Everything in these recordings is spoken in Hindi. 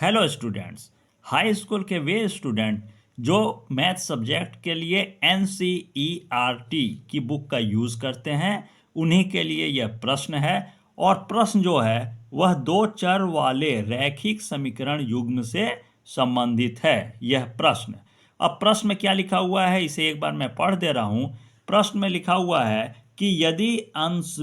Hello students. हाई स्कूल के वे स्टूडेंट जो मैथ सब्जेक्ट के लिए NCERT की बुक का यूज़ करते हैं उन्हीं के लिए यह प्रश्न है। और प्रश्न जो है वह दो चर वाले रैखिक समीकरण युग्म से संबंधित है। यह प्रश्न, अब प्रश्न में क्या लिखा हुआ है इसे एक बार मैं पढ़ दे रहा हूँ। प्रश्न में लिखा हुआ है कि यदि अंश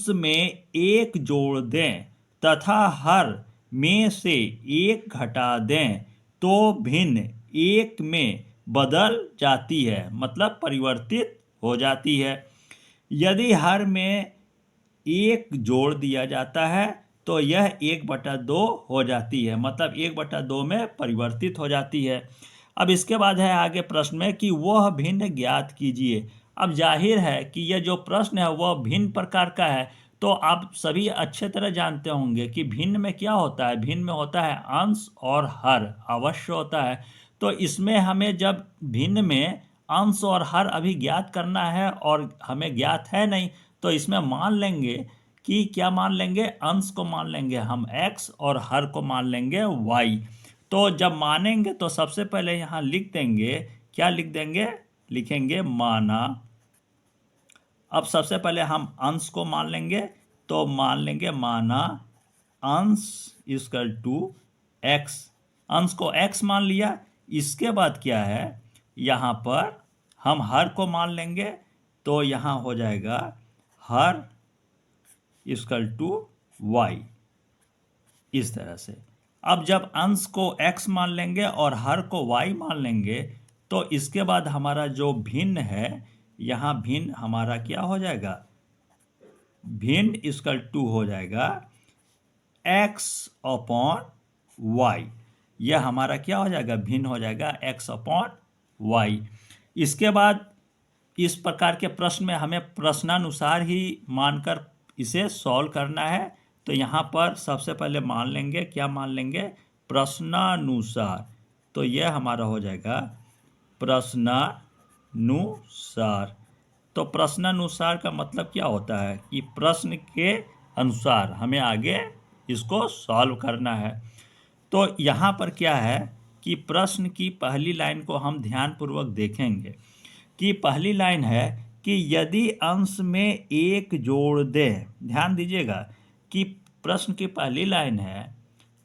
में एक जोड़ दें तथा हर में से एक घटा दें तो भिन्न एक में बदल जाती है, मतलब परिवर्तित हो जाती है। यदि हर में एक जोड़ दिया जाता है तो यह 1/2 हो जाती है, मतलब 1/2 में परिवर्तित हो जाती है। अब इसके बाद है आगे प्रश्न में कि वह भिन्न ज्ञात कीजिए। अब जाहिर है कि यह जो प्रश्न है वह भिन्न प्रकार का है, तो आप सभी अच्छे तरह जानते होंगे कि भिन्न में क्या होता है। भिन्न में होता है अंश और हर, अवश्य होता है। तो इसमें हमें जब भिन्न में अंश और हर अभी ज्ञात करना है और हमें ज्ञात है नहीं, तो इसमें मान लेंगे कि क्या मान लेंगे, अंश को मान लेंगे हम x और हर को मान लेंगे y। तो जब मानेंगे तो सबसे पहले यहाँ लिख देंगे, क्या लिख देंगे, लिखेंगे माना। अब सबसे पहले हम अंश को मान लेंगे, तो मान लेंगे माना अंश इक्वल टू x। अंश को x मान लिया। इसके बाद क्या है, यहाँ पर हम हर को मान लेंगे, तो यहाँ हो जाएगा हर इक्वल टू y, इस तरह से। अब जब अंश को x मान लेंगे और हर को y मान लेंगे तो इसके बाद हमारा जो भिन्न है, यहाँ भिन्न हमारा क्या हो जाएगा, भिन्न इक्वल टू हो जाएगा x अपॉन y। यह हमारा क्या हो जाएगा, भिन्न हो जाएगा x अपॉन y। इसके बाद इस प्रकार के प्रश्न में हमें प्रश्नानुसार ही मानकर इसे सॉल्व करना है। तो यहाँ पर सबसे पहले मान लेंगे, क्या मान लेंगे, प्रश्नानुसार। तो यह हमारा हो जाएगा प्रश्नानुसार। तो प्रश्नानुसार का मतलब क्या होता है कि प्रश्न के अनुसार हमें आगे इसको सॉल्व करना है। तो यहाँ पर क्या है कि प्रश्न की पहली लाइन को हम ध्यानपूर्वक देखेंगे कि पहली लाइन है कि यदि अंश में एक जोड़ दें। ध्यान दीजिएगा कि प्रश्न की पहली लाइन है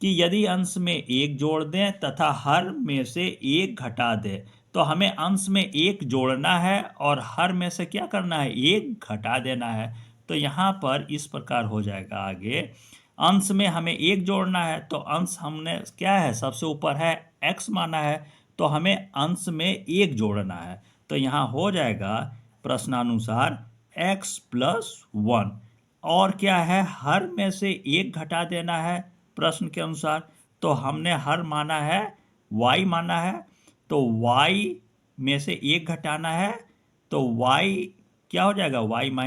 कि यदि अंश में एक जोड़ दें तथा हर में से एक घटा दें। तो हमें अंश में एक जोड़ना है और हर में से क्या करना है, एक घटा देना है। तो यहाँ पर इस प्रकार हो जाएगा आगे, अंश में हमें एक जोड़ना है तो अंश हमने क्या है, सबसे ऊपर है x माना है, तो हमें अंश में एक जोड़ना है। तो यहाँ हो जाएगा प्रश्नानुसार x + 1। और क्या है, हर में से एक घटा देना है प्रश्न के अनुसार। तो हमने हर माना है, y माना है, तो y में से एक घटाना है, तो y क्या हो जाएगा, y -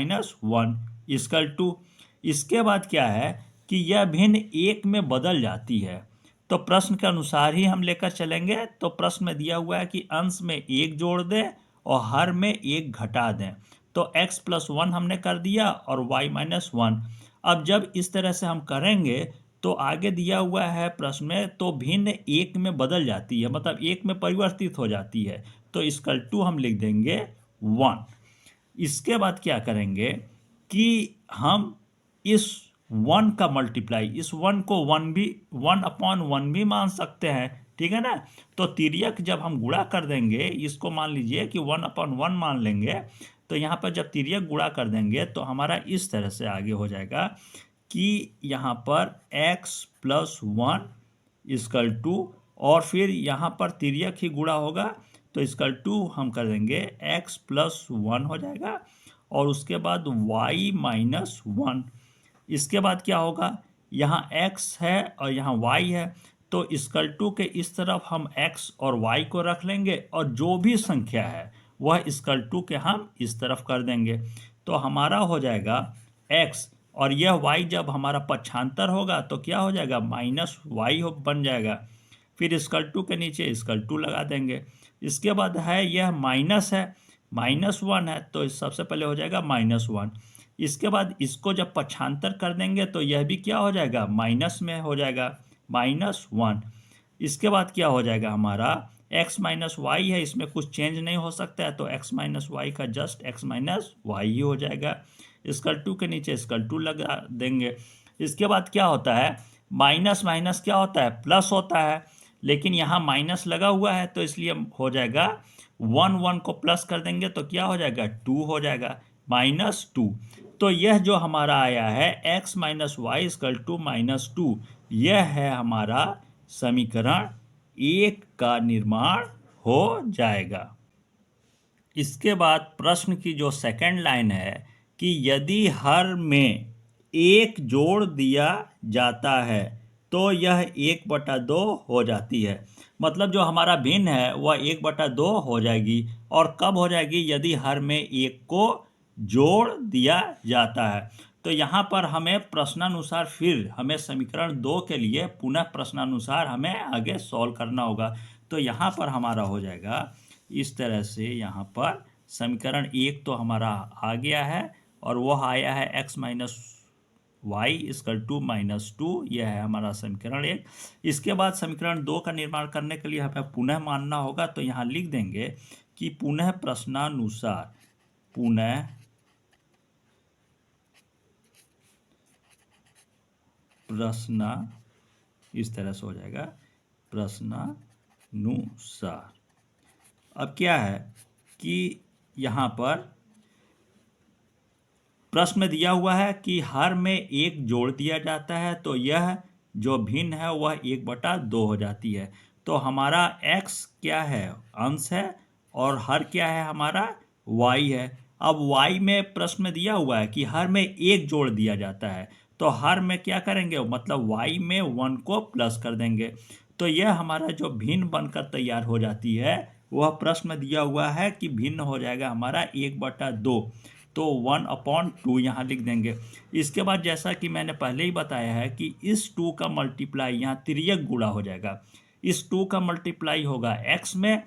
1 इक्वल टू। इसके बाद क्या है कि यह भिन्न एक में बदल जाती है। तो प्रश्न के अनुसार ही हम लेकर चलेंगे। तो प्रश्न में दिया हुआ है कि अंश में एक जोड़ दें और हर में एक घटा दें। तो x + 1 हमने कर दिया और y - 1। अब जब इस तरह से हम करेंगे तो आगे दिया हुआ है प्रश्न में, तो भिन्न एक में बदल जाती है, मतलब एक में परिवर्तित हो जाती है। तो इक्वल टू हम लिख देंगे 1। इसके बाद क्या करेंगे कि हम इस 1 का मल्टीप्लाई, इस 1 को 1/1 भी मान सकते हैं, ठीक है ना। तो तिर्यक जब हम गुणा कर देंगे, इसको मान लीजिए कि 1/1 मान लेंगे, तो यहाँ पर जब तिर्यक गुणा कर देंगे तो हमारा इस तरह से आगे हो जाएगा कि यहाँ पर x + 1 इक्वल टू, और फिर यहाँ पर तिर्यक ही गुणा होगा तो इक्वल टू हम कर देंगे x + 1 हो जाएगा और उसके बाद y - 1। इसके बाद क्या होगा, यहाँ x है और यहाँ y है, तो इक्वल टू के इस तरफ हम x और y को रख लेंगे और जो भी संख्या है वह इक्वल टू के हम इस तरफ कर देंगे। तो हमारा हो जाएगा x और यह y जब हमारा पक्षांतर होगा तो क्या हो जाएगा, -y बन जाएगा। फिर इक्वल टू के नीचे इक्वल टू लगा देंगे। इसके बाद है यह माइनस है, -1 है, तो सबसे पहले हो जाएगा -1। इसके बाद इसको जब पक्षांतर कर देंगे तो यह भी क्या हो जाएगा, माइनस में हो जाएगा, -1। इसके बाद क्या हो जाएगा हमारा, x माइनस वाई है, इसमें कुछ चेंज नहीं हो सकता है, तो x माइनस वाई का just x minus why he हो जाएगा। स्क्वायर टू के नीचे स्क्वायर टू लगा देंगे। इसके बाद क्या होता है, माइनस माइनस क्या होता है, प्लस होता है, लेकिन यहाँ माइनस लगा हुआ है तो इसलिए हो जाएगा 1 को प्लस कर देंगे तो क्या हो जाएगा, 2 हो जाएगा, -2। तो यह जो हमारा आया है x minus Y equal to -2, यह है हमारा समीकरण 1 का निर्माण हो जाएगा। इसके बाद प्रश्न की जो सेकंड लाइन है कि यदि हर में 1 जोड़ दिया जाता है तो यह 1/2 हो जाती है। मतलब जो हमारा भिन्न है वह 1/2 हो जाएगी। और कब हो जाएगी, यदि हर में 1 को जोड़ दिया जाता है। तो यहाँ पर हमें प्रश्नानुसार फिर हमें समीकरण 2 के लिए पुनः प्रश्नानुसार हमें आगे सॉल्व करना होगा। तो यहाँ पर हमारा हो जाएगा इस तरह से, यहाँ पर समीकरण 1 तो हमारा आ गया है और वह आया है x minus Y equal to -2, यह है हमारा समीकरण 1। इसके बाद समीकरण 2 का निर्माण करने के लिए हमें पुनः मानना होगा, तो यहाँ लिख देंगे कि पुनः प्रश्नानुसार, पुनः प्रश्न, इस तरह से हो जाएगा प्रश्नानुसार। अब क्या है कि यहाँ पर प्रश्न में दिया हुआ है कि हर में 1 जोड़ दिया जाता है तो यह जो भिन्न है वह 1/2 हो जाती है। तो हमारा x क्या है, अंश है, और हर क्या है हमारा, y है। अब y में प्रश्न में दिया हुआ है कि हर में 1 जोड़ दिया जाता है, तो हर में क्या करेंगे, मतलब y में 1 को प्लस कर देंगे। तो यह हमारा जो भिन्न बनकर तैयार हो जाती है वह प्रश्न में दिया हुआ है कि भिन्न हो जाएगा हमारा 1/2, तो 1/2 यहाँ लिख देंगे। इसके बाद जैसा कि मैंने पहले ही बताया है कि इस 2 का मल्टीप्लाई यहाँ तिर्यक गुणा हो जाएगा, इस 2 का मल्टीप्लाई होगा x में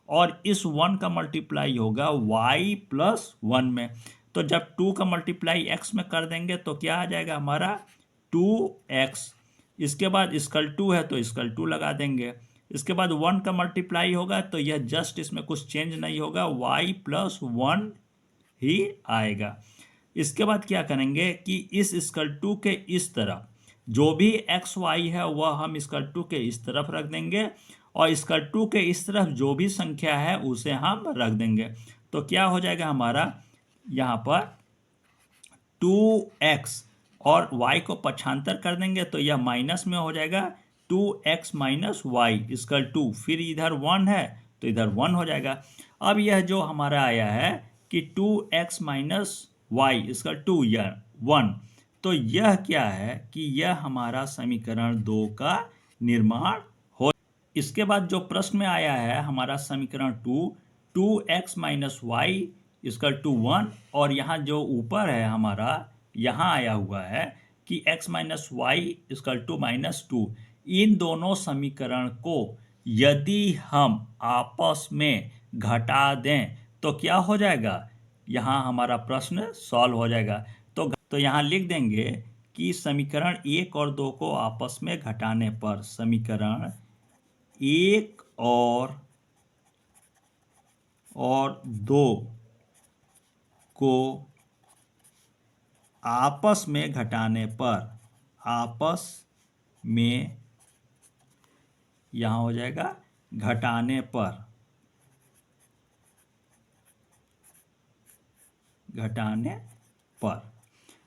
और इस 1 का मल्टीप्लाई होगा y प्लस 1 में। तो जब 2 का मल्टीप्लाई x में कर देंगे तो क्या आ जाएगा हमारा 2x। इसके बाद इक्वल टू है तो इक्वल टू लगा देंगे। इसके बाद 1 का मल्टीप्लाई होगा तो यह जस्ट इसमें कुछ चेंज नहीं होगा, y प्लस 1 ही आएगा। इसके बाद क्या करेंगे कि इस इक्वल टू के इस तरफ जो भी एक्स वाई है वह हम इक्वल टू के इस तरफ रख देंगे और इक्वल टू के इस तरफ जो भी संख्या है उसे हम रख देंगे। तो क्या हो जाएगा हमारा यहाँ पर 2x और y को पक्षांतर कर देंगे तो यह माइनस में हो जाएगा 2x minus Y equal to, फिर इधर 1 है तो इधर 1 हो जाएगा। अब यह जो हमारा आया है कि 2x minus Y equal to 1, तो यह क्या है कि यह हमारा समीकरण 2 का निर्माण हो। इसके बाद जो प्रश्न में आया है हमारा समीकरण 2x minus Y equal to 1, और यहाँ जो ऊपर है हमारा यहाँ आया हुआ है कि x minus Y equal to -2, इन दोनों समीकरण को यदि हम आपस में घटा दें तो क्या हो जाएगा, यहाँ हमारा प्रश्न सॉल्व हो जाएगा। तो यहाँ लिख देंगे कि समीकरण 1 और 2 को आपस में घटाने पर, समीकरण 1 और 2 को आपस में घटाने पर, आपस में यहाँ हो जाएगा घटाने पर,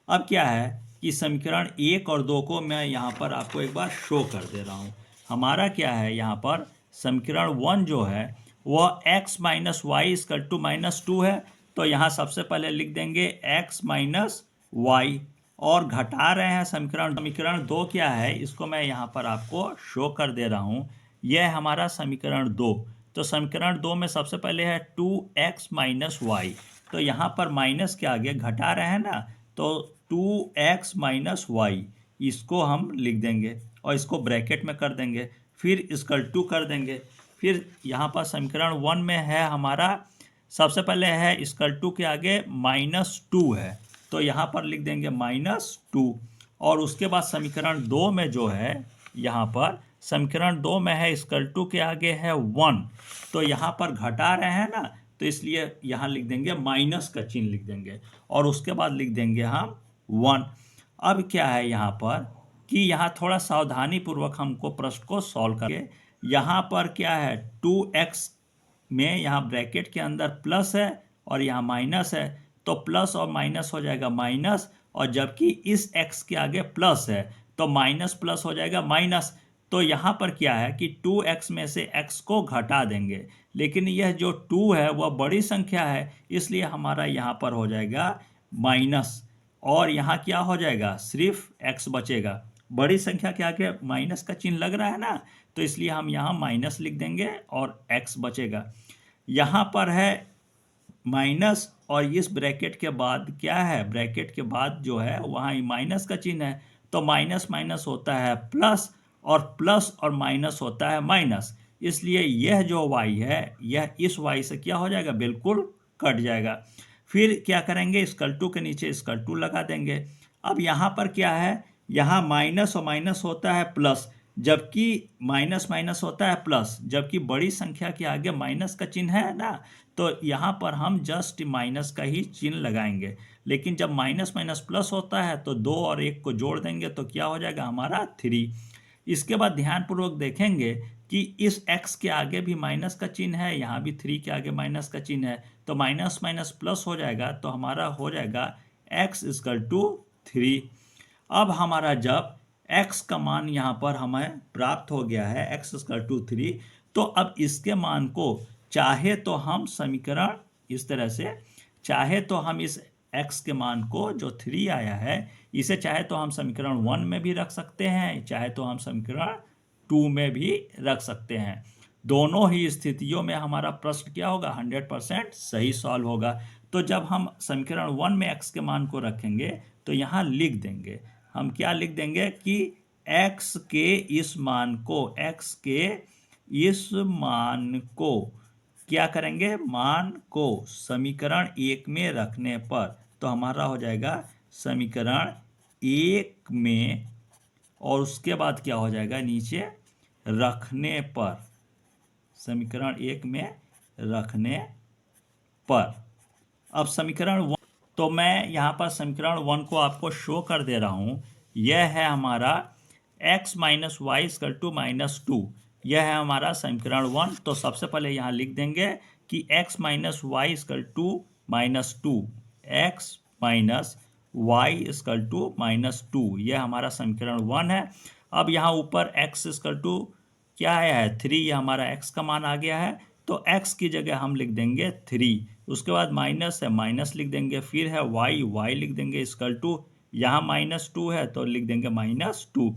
अब क्या है कि समीकरण 1 और 2 को मैं यहाँ पर आपको एक बार शो कर दे रहा हूँ। हमारा क्या है यहाँ पर समीकरण 1 जो है वह x minus Y equal to -2 है, तो यहाँ सबसे पहले लिख देंगे x माइनस वाई, और घटा रहे हैं समीकरण 2 क्या है इसको मैं यहाँ पर आपको शो कर दे रहा हूँ। यह है हमारा समीकरण 2। तो समीकरण 2 में सबसे पहले है 2x माइनस वाई, तो यहाँ पर माइनस के आगे घटा रहे हैं ना, तो 2x माइनस वाई इसको हम लिख देंगे और इसको ब्रैकेट में कर देंगे, फिर इक्वल टू कर देंगे। फिर यहाँ पर समीकरण 1 में है हमारा सबसे पहले है इक्वल टू के आगे -2 है, तो यहाँ पर लिख देंगे -2। और उसके बाद समीकरण 2 में जो है, यहाँ पर समीकरण 2 में है = के आगे है 1, तो यहाँ पर घटा रहे हैं ना, तो इसलिए यहाँ लिख देंगे माइनस का चिन्ह लिख देंगे और उसके बाद लिख देंगे हम 1। अब क्या है यहाँ पर कि यहाँ थोड़ा सावधानी पूर्वक हमको प्रश्न को सॉल्व करके, यहाँ पर क्या है 2x में यहाँ ब्रैकेट के अंदर प्लस है और यहाँ माइनस है, तो प्लस और माइनस हो जाएगा माइनस, और जबकि इस x के आगे प्लस है तो माइनस प्लस हो जाएगा माइनस। तो यहाँ पर क्या है कि 2x में से x को घटा देंगे, लेकिन यह जो 2 है वह बड़ी संख्या है, इसलिए हमारा यहाँ पर हो जाएगा माइनस, और यहाँ क्या हो जाएगा, सिर्फ x बचेगा। बड़ी संख्या के आगे माइनस का चिन्ह लग रहा है ना, तो इसलिए हम यहाँ माइनस लिख देंगे और x बचेगा। यहाँ पर है माइनस और इस ब्रैकेट के बाद क्या है, ब्रैकेट के बाद जो है वहाँ माइनस का चिन्ह है, तो माइनस माइनस होता है प्लस, और प्लस और माइनस होता है माइनस, इसलिए यह जो y है यह इस y से क्या हो जाएगा, बिल्कुल कट जाएगा। फिर क्या करेंगे, = के नीचे = लगा देंगे। अब यहाँ पर क्या है, यहाँ माइनस और माइनस होता है प्लस, जबकि माइनस माइनस होता है प्लस, जबकि बड़ी संख्या के आगे माइनस का चिन्ह है ना, तो यहाँ पर हम जस्ट माइनस का ही चिन्ह लगाएंगे। लेकिन जब माइनस माइनस प्लस होता है तो 2 और 1 को जोड़ देंगे तो क्या हो जाएगा हमारा 3। इसके बाद ध्यानपूर्वक देखेंगे कि इस x के आगे भी माइनस का चिन्ह है, यहाँ भी 3 के आगे माइनस का चिन्ह है, तो माइनस माइनस प्लस हो जाएगा, तो हमारा हो जाएगा x = 3। अब हमारा जब x का मान यहाँ पर हमें प्राप्त हो गया है, x = 3, तो अब इसके मान को चाहे तो हम समीकरण इस तरह से, चाहे तो हम इस x के मान को जो 3 आया है इसे चाहे तो हम समीकरण 1 में भी रख सकते हैं, चाहे तो हम समीकरण 2 में भी रख सकते हैं। दोनों ही स्थितियों में हमारा प्रश्न क्या होगा, 100% सही सॉल्व होगा। तो जब हम समीकरण 1 में x के मान को रखेंगे तो यहाँ लिख देंगे, हम क्या लिख देंगे कि x के इस मान को, x के इस मान को क्या करेंगे, मान को समीकरण 1 में रखने पर, तो हमारा हो जाएगा समीकरण 1 में, और उसके बाद क्या हो जाएगा, नीचे रखने पर, समीकरण 1 में रखने पर। अब समीकरण 1, तो मैं यहाँ पर समीकरण 1 को आपको शो कर दे रहा हूँ। यह है हमारा x - y = -2, यह है हमारा समीकरण 1। तो सबसे पहले यहाँ लिख देंगे कि x - y = -2, x - y = -2, यह हमारा समीकरण 1 है। अब यहाँ ऊपर x = क्या आया है, 3, यह हमारा x का मान आ गया है, तो x की जगह हम लिख देंगे 3, उसके बाद माइनस है माइनस लिख देंगे, फिर है y लिख देंगे = यहाँ -2 है तो लिख देंगे -2।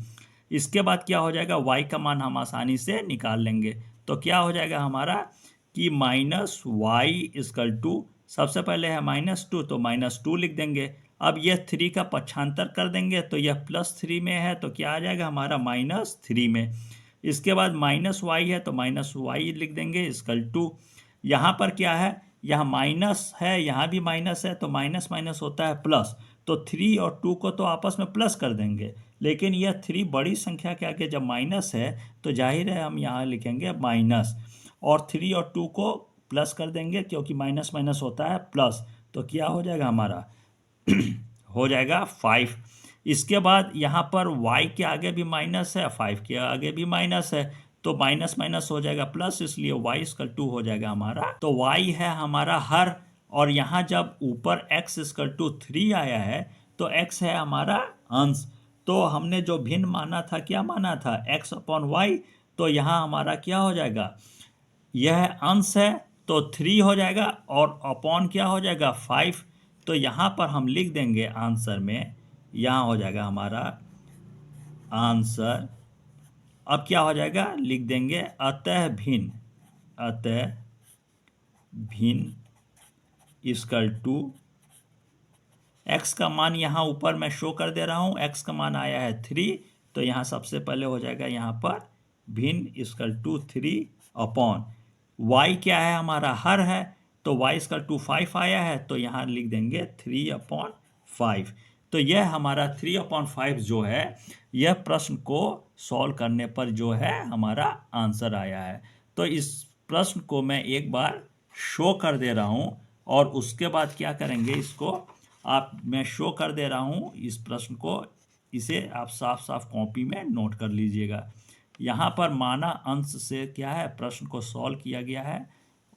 इसके बाद क्या हो जाएगा, y का मान हम आसानी से निकाल लेंगे, तो क्या हो जाएगा हमारा कि -y = सबसे पहले है -2, तो -2 लिख देंगे। अब यह 3 का पक्षांतर कर देंगे तो यह +3 में है, तो क्या आ जाएगा हमारा -3 में। इसके बाद -y है तो -y लिख देंगे = यहाँ पर क्या है, यहाँ माइनस है, यहाँ भी माइनस है, तो माइनस माइनस होता है प्लस, तो 3 और 2 को तो आपस में प्लस कर देंगे, लेकिन यह 3 बड़ी संख्या के आगे जब माइनस है तो जाहिर है हम यहाँ लिखेंगे माइनस, और 3 और 2 को प्लस कर देंगे क्योंकि माइनस माइनस होता है प्लस, तो क्या हो जाएगा हमारा हो जाएगा 5। इसके बाद यहाँ पर y के आगे भी माइनस है, 5 के आगे भी माइनस है, तो माइनस माइनस हो जाएगा प्लस, इसलिए y = 2 हो जाएगा हमारा। तो y है हमारा हर, और यहाँ जब ऊपर x = 3 आया है तो x है हमारा अंश। तो हमने जो भिन्न माना था, क्या माना था, x/y, तो यहाँ हमारा क्या हो जाएगा, यह अंश है तो 3 हो जाएगा, और अपॉन क्या हो जाएगा 5। तो यहाँ पर हम लिख देंगे आंसर में, यहाँ हो जाएगा हमारा आंसर। अब क्या हो जाएगा, लिख देंगे अतः भिन्न = x का मान यहाँ ऊपर मैं शो कर दे रहा हूँ, x का मान आया है 3, तो यहाँ सबसे पहले हो जाएगा यहाँ पर भिन्न = 3 अपॉन y क्या है हमारा हर है, तो y = 5 आया है, तो यहाँ लिख देंगे 3/5। 5। तो यह हमारा 3/5 जो है, यह प्रश्न को सॉल्व करने पर जो है हमारा आंसर आया है। तो इस प्रश्न को मैं एक बार शो कर दे रहा हूँ और उसके बाद क्या करेंगे, इसको मैं शो कर दे रहा हूँ इस प्रश्न को, इसे आप साफ साफ कॉपी में नोट कर लीजिएगा। यहाँ पर माना अंश से क्या है, प्रश्न को सॉल्व किया गया है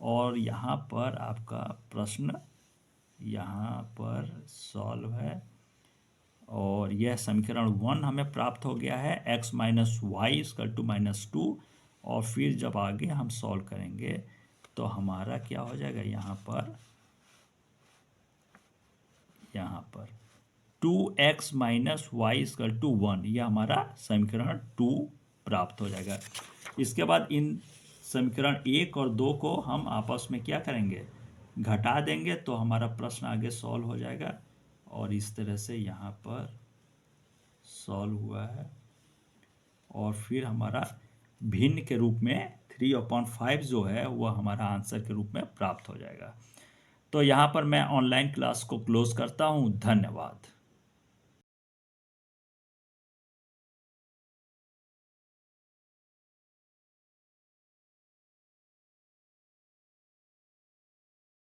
और यहाँ पर आपका प्रश्न यहाँ पर सॉल्व है और यह समीकरण 1 हमें प्राप्त हो गया है, x minus Y equal to -2। और फिर जब आगे हम सॉल्व करेंगे तो हमारा क्या हो जाएगा, यहाँ पर 2x minus Y equal to 1, यह हमारा समीकरण 2 प्राप्त हो जाएगा। इसके बाद इन समीकरण 1 और 2 को हम आपस में क्या करेंगे, घटा देंगे, तो हमारा प्रश्न आगे सॉल्व हो जाएगा। और इस तरह से यहाँ पर सॉल्व हुआ है और फिर हमारा भिन्न के रूप में 3/5 जो है वह हमारा आंसर के रूप में प्राप्त हो जाएगा। तो यहाँ पर मैं ऑनलाइन क्लास को क्लोज करता हूँ। धन्यवाद।